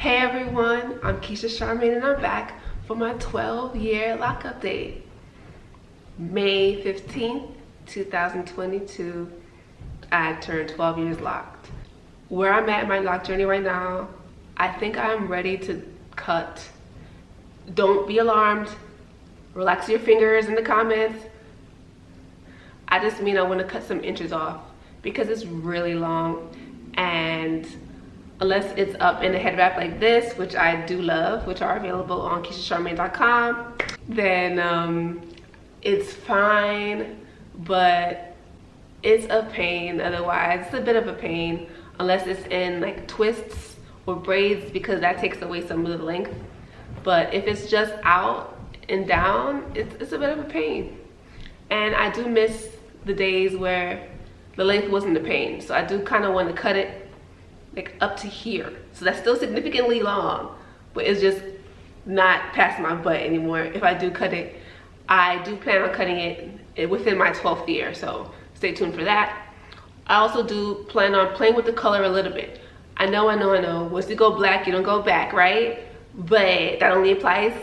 Hey everyone, I'm Keisha Charmaine and I'm back for my 12-year lock update. May 15th, 2022, I turned 12 years locked. Where I'm at in my lock journey right now, I think I'm ready to cut. Don't be alarmed. Relax your fingers in the comments. I just mean I want to cut some inches off because it's really long, and unless it's up in a head wrap like this, which I do love, which are available on KeishaCharmaine.com, then it's fine, but it's a pain otherwise. It's a bit of a pain unless it's in like twists or braids, because that takes away some of the length. But if it's just out and down, it's a bit of a pain. And I do miss the days where the length wasn't a pain. So I do kind of want to cut it like up to here. So that's still significantly long, but it's just not past my butt anymore. If I do cut it, I do plan on cutting it within my 12th year, so stay tuned for that. I also do plan on playing with the color a little bit. I know. Once you go black, you don't go back, right? But that only applies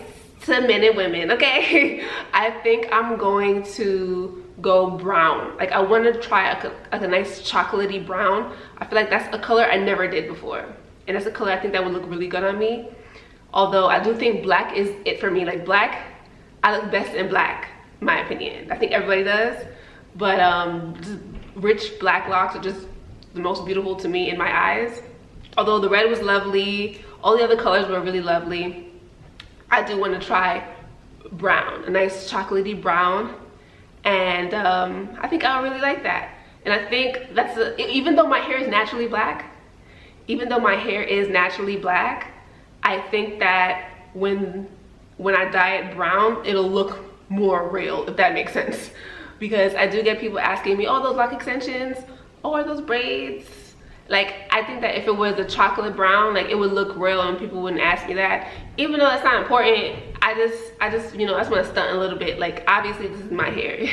to men and women, okay? I think I'm going to go brown. Like, I want to try a nice chocolatey brown. I feel like that's a color I never did before, and that's a color I think that would look really good on me. Although I do think black is it for me. Like, black, I look best in black, in my opinion. I think everybody does, but just rich black locks are just the most beautiful to me in my eyes. Although the red was lovely, all the other colors were really lovely, I do want to try brown, a nice chocolatey brown. And I think I'll really like that. And I think that's even though my hair is naturally black, I think that when I dye it brown, it'll look more real, if that makes sense. Because I do get people asking me, oh, those lock extensions, oh, are those braids? Like, I think that if it was a chocolate brown, like, it would look real and people wouldn't ask me that. Even though that's not important, I just, you know, I just want to stunt a little bit. Like, obviously this is my hair.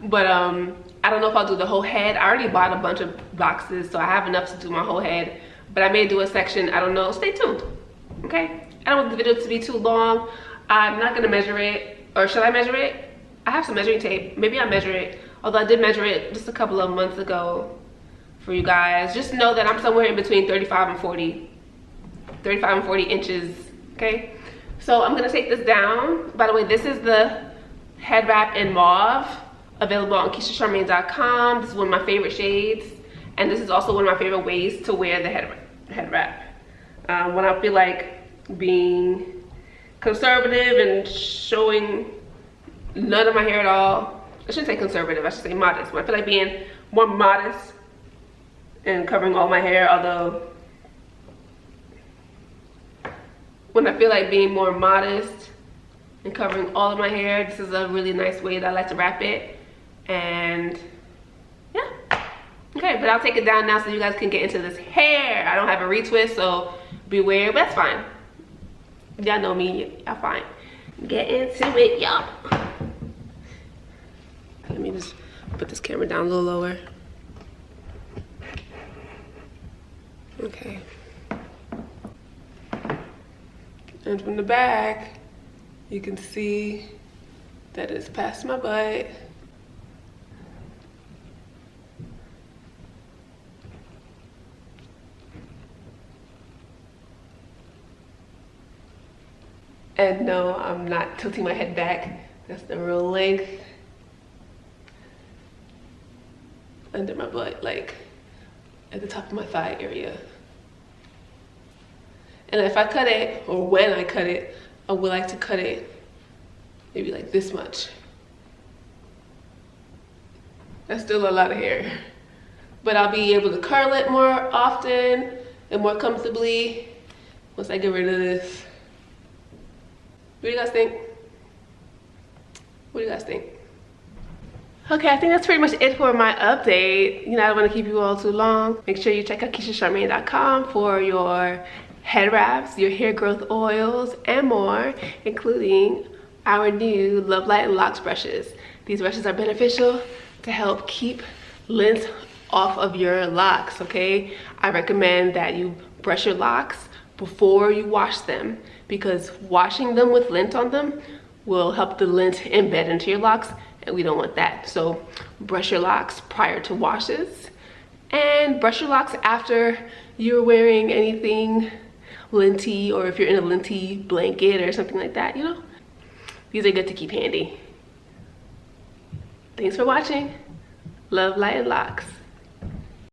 But I don't know if I'll do the whole head. I already bought a bunch of boxes, so I have enough to do my whole head. But I may do a section, I don't know. Stay tuned, okay? I don't want the video to be too long. I'm not gonna measure it, or should I measure it? I have some measuring tape. Maybe I'll measure it. Although I did measure it just a couple of months ago for you guys. Just know that I'm somewhere in between 35 and 40 inches, okay? So I'm gonna take this down. By the way, this is the head wrap in mauve, available on KeishaCharmaine.com. This is one of my favorite shades, and this is also one of my favorite ways to wear the head wrap. When I feel like being conservative and showing none of my hair at all. I shouldn't say conservative, I should say modest. When I feel like being more modest and covering all my hair, although when I feel like being more modest and covering all of my hair, this is a really nice way that I like to wrap it. And yeah, okay, but I'll take it down now so you guys can get into this hair. I don't have a retwist, so beware, but that's fine. Y'all know me, y'all fine. Get into it, y'all. Let me just put this camera down a little lower. Okay. And from the back, you can see that it's past my butt. And no, I'm not tilting my head back. That's the real length. Under my butt, like at the top of my thigh area. And if I cut it, or when I cut it, I would like to cut it maybe like this much. That's still a lot of hair. But I'll be able to curl it more often and more comfortably once I get rid of this. What do you guys think? What do you guys think? Okay, I think that's pretty much it for my update. You know, I don't want to keep you all too long. Make sure you check out KeishaCharmaine.com for your head wraps, your hair growth oils, and more, including our new Love Light Locks brushes. These brushes are beneficial to help keep lint off of your locks, okay? I recommend that you brush your locks before you wash them, because washing them with lint on them will help the lint embed into your locks, and we don't want that. So brush your locks prior to washes, and brush your locks after you're wearing anything linty, or if you're in a linty blanket or something like that, you know. These are good to keep handy. Thanks for watching. Love, light, and locks.